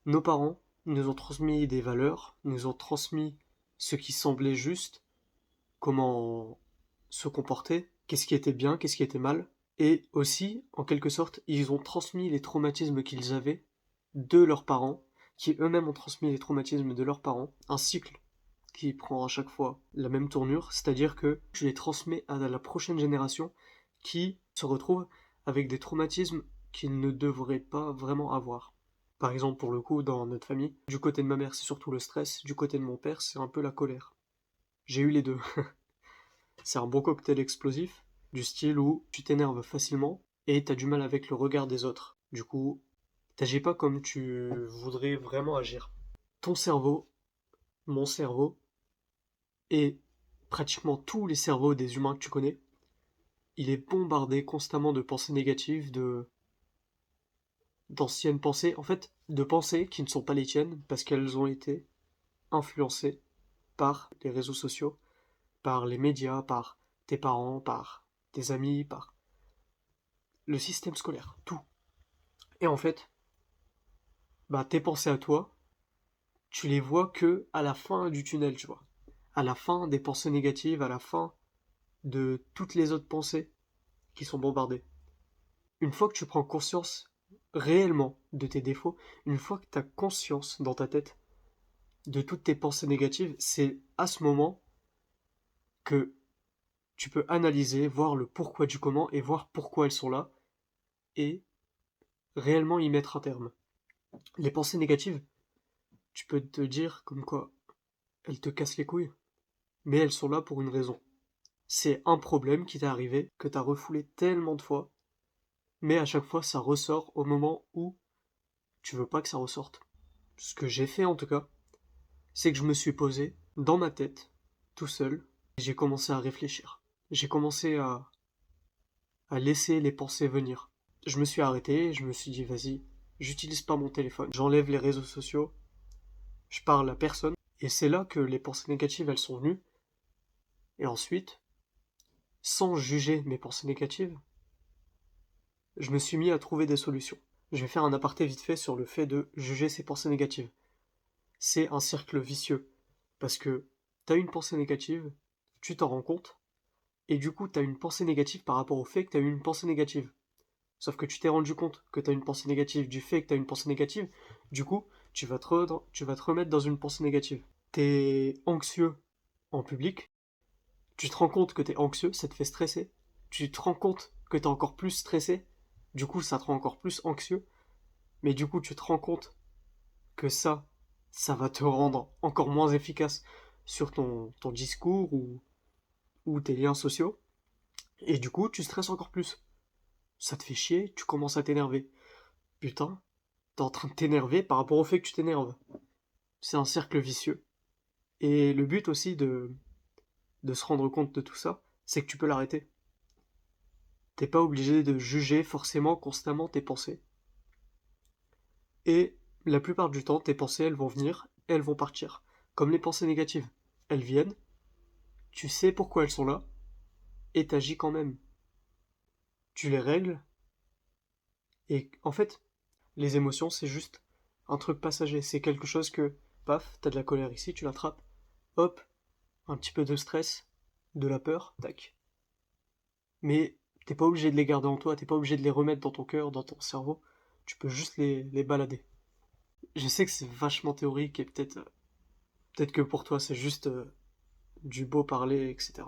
Nos parents nous ont transmis des valeurs, nous ont transmis ce qui semblait juste, comment se comporter, qu'est-ce qui était bien, qu'est-ce qui était mal. Et aussi, en quelque sorte, ils ont transmis les traumatismes qu'ils avaient de leurs parents, qui eux-mêmes ont transmis les traumatismes de leurs parents. Un cycle qui prend à chaque fois la même tournure, c'est-à-dire que tu les transmets à la prochaine génération qui se retrouve avec des traumatismes qu'ils ne devraient pas vraiment avoir. Par exemple, pour le coup, dans notre famille, du côté de ma mère, c'est surtout le stress, du côté de mon père, c'est un peu la colère. J'ai eu les deux. C'est un bon cocktail explosif, du style où tu t'énerves facilement et t'as du mal avec le regard des autres. Du coup, t'agis pas comme tu voudrais vraiment agir. Ton cerveau, mon cerveau, et pratiquement tous les cerveaux des humains que tu connais, il est bombardé constamment de pensées négatives, de d'anciennes pensées, en fait, de pensées qui ne sont pas les tiennes parce qu'elles ont été influencées par les réseaux sociaux, par les médias, par tes parents, par tes amis, par le système scolaire, tout. Et en fait, bah tes pensées à toi, tu les vois que à la fin du tunnel, tu vois. À la fin des pensées négatives, à la fin de toutes les autres pensées qui sont bombardées. Une fois que tu prends conscience réellement de tes défauts, une fois que tu as conscience dans ta tête de toutes tes pensées négatives, c'est à ce moment que tu peux analyser, voir le pourquoi du comment et voir pourquoi elles sont là et réellement y mettre un terme. Les pensées négatives, tu peux te dire comme quoi elles te cassent les couilles, mais elles sont là pour une raison. C'est un problème qui t'est arrivé, que t'as refoulé tellement de fois, mais à chaque fois ça ressort au moment où tu veux pas que ça ressorte. Ce que j'ai fait en tout cas, c'est que je me suis posé dans ma tête, tout seul, et j'ai commencé à réfléchir. J'ai commencé à laisser les pensées venir. Je me suis arrêté, et je me suis dit vas-y, j'utilise pas mon téléphone, j'enlève les réseaux sociaux, je parle à personne, et c'est là que les pensées négatives elles sont venues, et ensuite, sans juger mes pensées négatives, je me suis mis à trouver des solutions. Je vais faire un aparté vite fait sur le fait de juger ses pensées négatives. C'est un cercle vicieux. Parce que t'as une pensée négative, tu t'en rends compte, et du coup t'as une pensée négative par rapport au fait que t'as eu une pensée négative. Sauf que tu t'es rendu compte que t'as une pensée négative du fait que t'as une pensée négative, du coup tu vas te remettre dans une pensée négative. T'es anxieux en public, tu te rends compte que t'es anxieux, ça te fait stresser. Tu te rends compte que t'es encore plus stressé, du coup ça te rend encore plus anxieux. Mais du coup, tu te rends compte que ça va te rendre encore moins efficace sur ton discours ou tes liens sociaux. Et du coup, tu stresses encore plus. Ça te fait chier, tu commences à t'énerver. Putain, t'es en train de t'énerver par rapport au fait que tu t'énerves. C'est un cercle vicieux. Et le but aussi de se rendre compte de tout ça, c'est que tu peux l'arrêter. T'es pas obligé de juger forcément constamment tes pensées. Et la plupart du temps, tes pensées, elles vont venir, elles vont partir. Comme les pensées négatives. Elles viennent, tu sais pourquoi elles sont là, et t'agis quand même. Tu les règles, et en fait, les émotions, c'est juste un truc passager. C'est quelque chose que, paf, t'as de la colère ici, tu l'attrapes, hop, un petit peu de stress, de la peur, tac. Mais t'es pas obligé de les garder en toi, t'es pas obligé de les remettre dans ton cœur, dans ton cerveau. Tu peux juste les balader. Je sais que c'est vachement théorique et peut-être que pour toi c'est juste du beau parler, etc.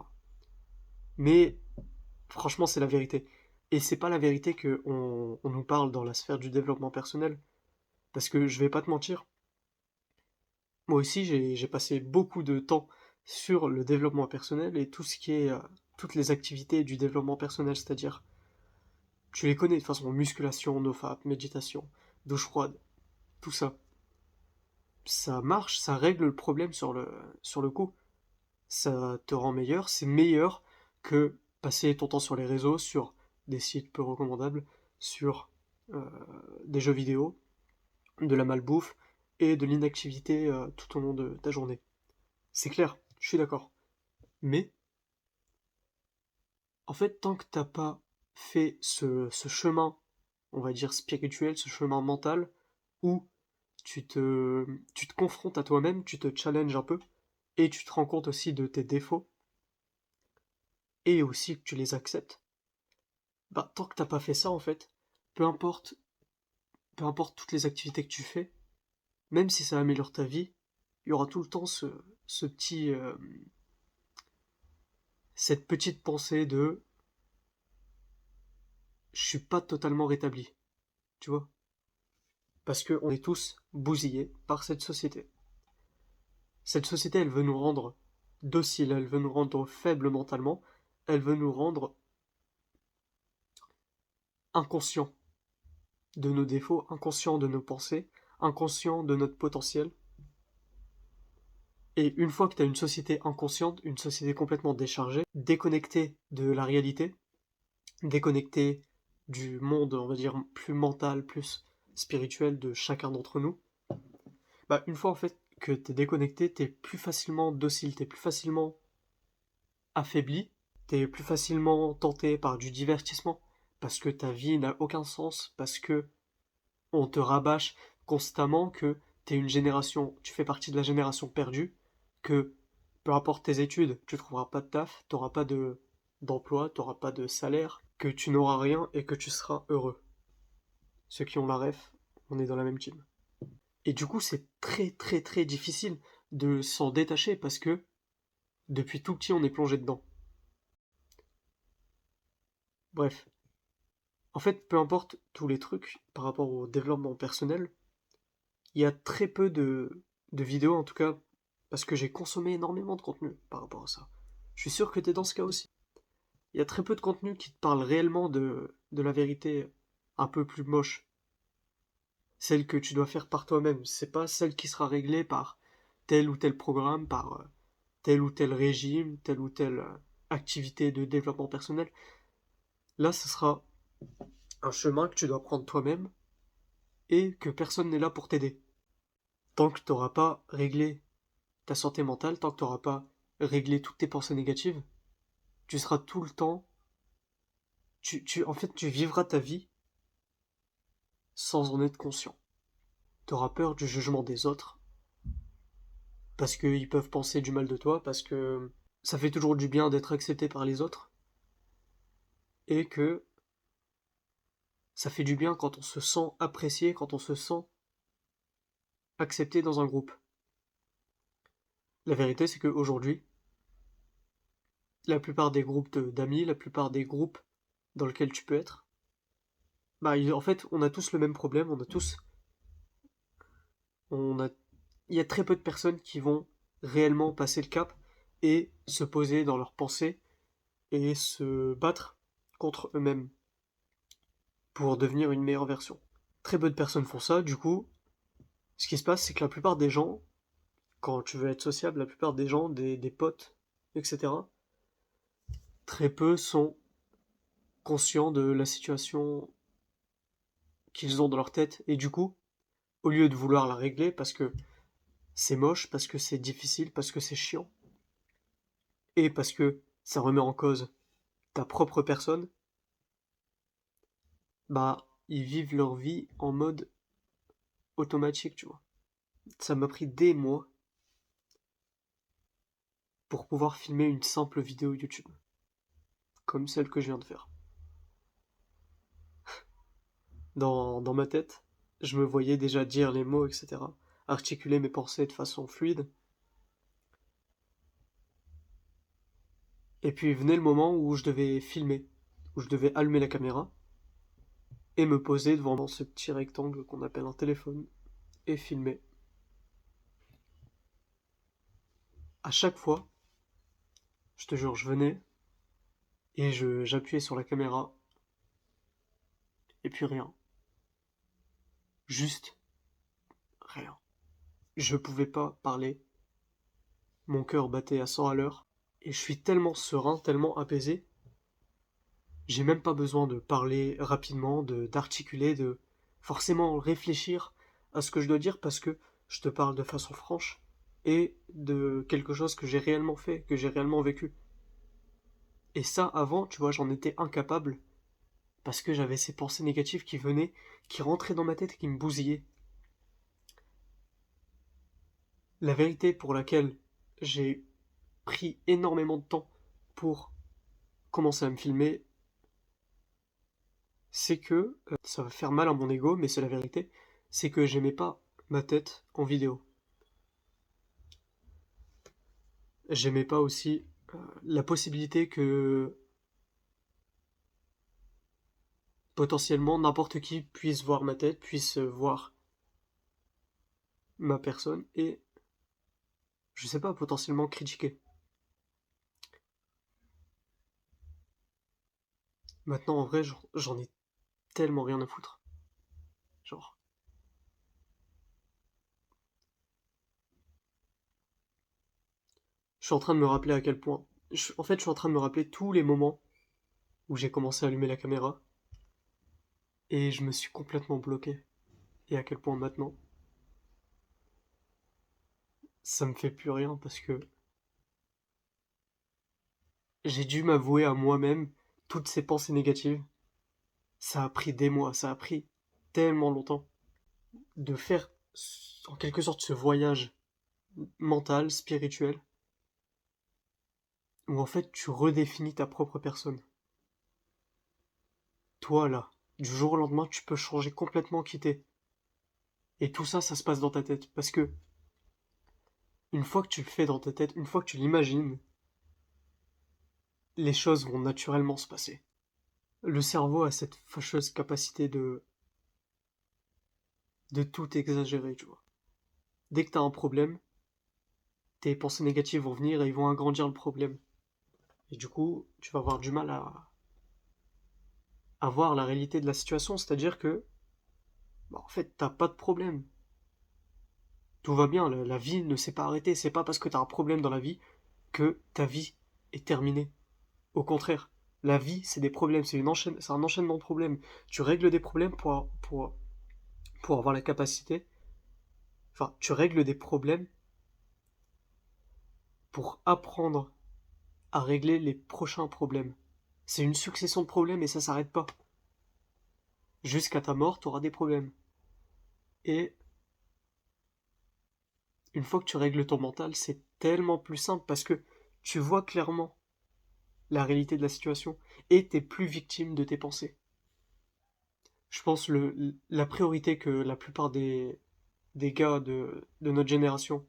Mais franchement, c'est la vérité. Et c'est pas la vérité que on nous parle dans la sphère du développement personnel. Parce que je vais pas te mentir, moi aussi j'ai passé beaucoup de temps sur le développement personnel et tout ce qui est toutes les activités du développement personnel, c'est-à-dire tu les connais de toute façon, musculation, nofap, méditation, douche froide, tout ça. Ça marche, ça règle le problème sur le coup. Ça te rend meilleur, c'est meilleur que passer ton temps sur les réseaux, sur des sites peu recommandables, sur euh, des jeux vidéo, de la malbouffe et de l'inactivité tout au long de ta journée. C'est clair, je suis d'accord. Mais en fait, tant que t'as pas fait ce chemin, on va dire spirituel, ce chemin mental, où tu te confrontes à toi-même, tu te challenges un peu, et tu te rends compte aussi de tes défauts, et aussi que tu les acceptes, bah tant que t'as pas fait ça en fait, peu importe, peu importe toutes les activités que tu fais, même si ça améliore ta vie, il y aura tout le temps ce petit, cette petite pensée de je suis pas totalement rétabli, tu vois? Parce qu'on est tous bousillés par cette société. Cette société, elle veut nous rendre dociles, elle veut nous rendre faibles mentalement, elle veut nous rendre inconscients de nos défauts, inconscients de nos pensées, inconscients de notre potentiel. Et une fois que tu as une société inconsciente, une société complètement déchargée, déconnectée de la réalité, déconnectée du monde, on va dire, plus mental, plus spirituel de chacun d'entre nous, bah une fois en fait que t'es déconnecté, t'es plus facilement docile, t'es plus facilement affaibli, t'es plus facilement tenté par du divertissement, parce que ta vie n'a aucun sens, parce que on te rabâche constamment que t'es une génération, tu fais partie de la génération perdue, que peu importe tes études, tu trouveras pas de taf, t'auras pas d'emploi, t'auras pas de salaire, que tu n'auras rien et que tu seras heureux. Ceux qui ont la ref, on est dans la même team. Et du coup, c'est très très très difficile de s'en détacher parce que depuis tout petit, on est plongé dedans. Bref, en fait, peu importe tous les trucs par rapport au développement personnel, il y a très peu de vidéos, en tout cas, parce que j'ai consommé énormément de contenu par rapport à ça. Je suis sûr que tu es dans ce cas aussi. Il y a très peu de contenu qui te parle réellement de la vérité un peu plus moche, celle que tu dois faire par toi-même. C'est pas celle qui sera réglée par tel ou tel programme, par tel ou tel régime, telle ou telle activité de développement personnel. Là, ce sera un chemin que tu dois prendre toi-même et que personne n'est là pour t'aider. Tant que tu n'auras pas réglé ta santé mentale, tant que tu n'auras pas réglé toutes tes pensées négatives, tu seras tout le temps. En fait, tu vivras ta vie sans en être conscient. Tu auras peur du jugement des autres, parce qu'ils peuvent penser du mal de toi, parce que ça fait toujours du bien d'être accepté par les autres, et que ça fait du bien quand on se sent apprécié, quand on se sent accepté dans un groupe. La vérité, c'est qu'aujourd'hui, la plupart des groupes d'amis, la plupart des groupes dans lesquels tu peux être, bah, en fait, on a tous le même problème, on a, il y a très peu de personnes qui vont réellement passer le cap et se poser dans leurs pensées et se battre contre eux-mêmes pour devenir une meilleure version. Très peu de personnes font ça, du coup, ce qui se passe, c'est que la plupart des gens, quand tu veux être sociable, la plupart des gens, des potes, etc., très peu sont conscients de la situation qu'ils ont dans leur tête, et du coup, au lieu de vouloir la régler parce que c'est moche, parce que c'est difficile, parce que c'est chiant, et parce que ça remet en cause ta propre personne, bah, ils vivent leur vie en mode automatique, tu vois. Ça m'a pris des mois pour pouvoir filmer une simple vidéo YouTube, comme celle que je viens de faire. Dans ma tête, je me voyais déjà dire les mots, etc., articuler mes pensées de façon fluide. Et puis venait le moment où je devais filmer, où je devais allumer la caméra et me poser devant ce petit rectangle qu'on appelle un téléphone et filmer. À chaque fois, je te jure, je venais et j'appuyais sur la caméra et puis rien. Juste rien. Je pouvais pas parler. Mon cœur battait à 100 à l'heure et je suis tellement serein, tellement apaisé. J'ai même pas besoin de parler rapidement, d'articuler, de forcément réfléchir à ce que je dois dire parce que je te parle de façon franche et de quelque chose que j'ai réellement fait, que j'ai réellement vécu. Et ça, avant, tu vois, j'en étais incapable parce que j'avais ces pensées négatives qui venaient, qui rentraient dans ma tête et qui me bousillaient. La vérité pour laquelle j'ai pris énormément de temps pour commencer à me filmer, c'est que, ça va faire mal à mon ego, mais c'est la vérité, c'est que j'aimais pas ma tête en vidéo. J'aimais pas aussi la possibilité que potentiellement n'importe qui puisse voir ma tête, puisse voir ma personne et, je sais pas, potentiellement critiquer. Maintenant, en vrai, j'en ai tellement rien à foutre. Genre, je suis en train de me rappeler à quel point. En fait, je suis en train de me rappeler tous les moments où j'ai commencé à allumer la caméra et je me suis complètement bloqué. Et à quel point maintenant, ça me fait plus rien parce que j'ai dû m'avouer à moi-même toutes ces pensées négatives. Ça a pris des mois, ça a pris tellement longtemps de faire en quelque sorte ce voyage mental, spirituel, où en fait tu redéfinis ta propre personne. Toi là, du jour au lendemain, tu peux changer complètement qui t'es. Et tout ça, ça se passe dans ta tête. Parce que une fois que tu le fais dans ta tête, une fois que tu l'imagines, les choses vont naturellement se passer. Le cerveau a cette fâcheuse capacité de tout exagérer, tu vois. Dès que tu as un problème, tes pensées négatives vont venir et ils vont agrandir le problème. Et du coup, tu vas avoir du mal à voir la réalité de la situation, c'est-à-dire que, bah, en fait, t'as pas de problème. Tout va bien, la vie ne s'est pas arrêtée. C'est pas parce que t'as un problème dans la vie que ta vie est terminée. Au contraire, la vie, c'est des problèmes, c'est un enchaînement de problèmes. Tu règles des problèmes pour avoir la capacité, enfin, tu règles des problèmes pour apprendre à régler les prochains problèmes. C'est une succession de problèmes et ça s'arrête pas. Jusqu'à ta mort, tu auras des problèmes. Et une fois que tu règles ton mental, c'est tellement plus simple parce que tu vois clairement la réalité de la situation et t'es plus victime de tes pensées. Je pense la priorité que la plupart des gars de notre génération,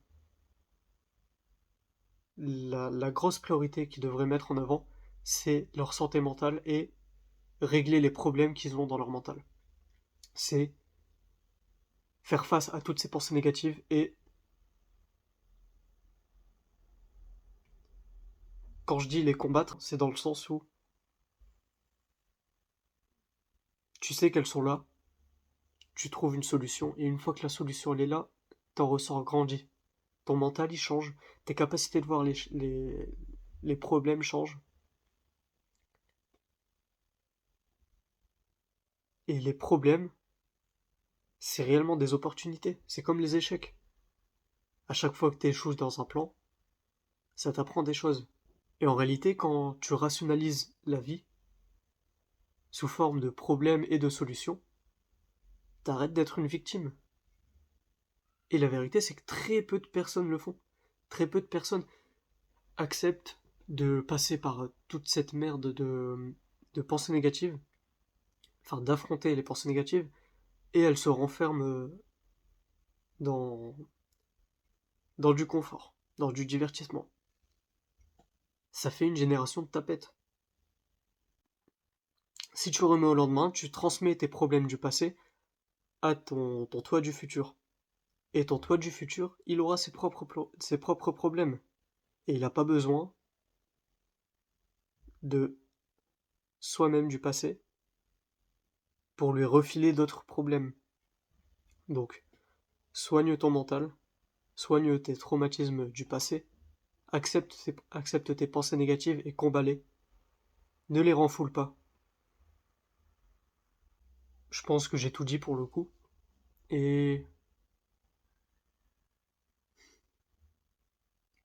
la grosse priorité qu'ils devraient mettre en avant, c'est leur santé mentale et régler les problèmes qu'ils ont dans leur mental. C'est faire face à toutes ces pensées négatives et quand je dis les combattre, c'est dans le sens où tu sais qu'elles sont là, tu trouves une solution et une fois que la solution elle est là, t'en ressors grandi. Ton mental il change, tes capacités de voir les problèmes changent et les problèmes c'est réellement des opportunités, c'est comme les échecs. À chaque fois que tu échoues dans un plan, ça t'apprend des choses. Et en réalité, quand tu rationalises la vie sous forme de problèmes et de solutions, t'arrêtes d'être une victime. Et la vérité, c'est que très peu de personnes le font. Très peu de personnes acceptent de passer par toute cette merde de pensées négatives, enfin d'affronter les pensées négatives, et elles se renferment dans, dans du confort, dans du divertissement. Ça fait une génération de tapettes. Si tu remets au lendemain, tu transmets tes problèmes du passé à ton toi du futur. Et ton toi du futur, il aura ses propres problèmes. Et il n'a pas besoin de soi-même du passé pour lui refiler d'autres problèmes. Donc, soigne ton mental, soigne tes traumatismes du passé, accepte tes pensées négatives et combat-les. Ne les renfoule pas. Je pense que j'ai tout dit pour le coup. Et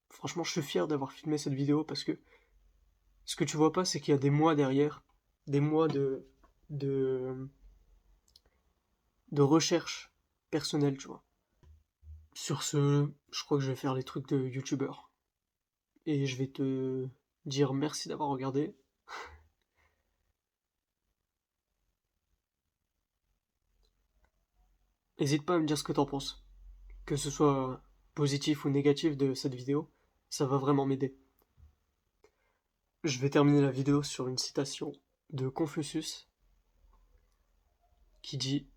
franchement, je suis fier d'avoir filmé cette vidéo parce que ce que tu vois pas, c'est qu'il y a des mois derrière, des mois de, de recherche personnelle, tu vois. Sur ce, je crois que je vais faire les trucs de youtubeur. Et je vais te dire merci d'avoir regardé. N'hésite pas à me dire ce que t'en penses. Que ce soit positif ou négatif de cette vidéo, ça va vraiment m'aider. Je vais terminer la vidéo sur une citation de Confucius qui dit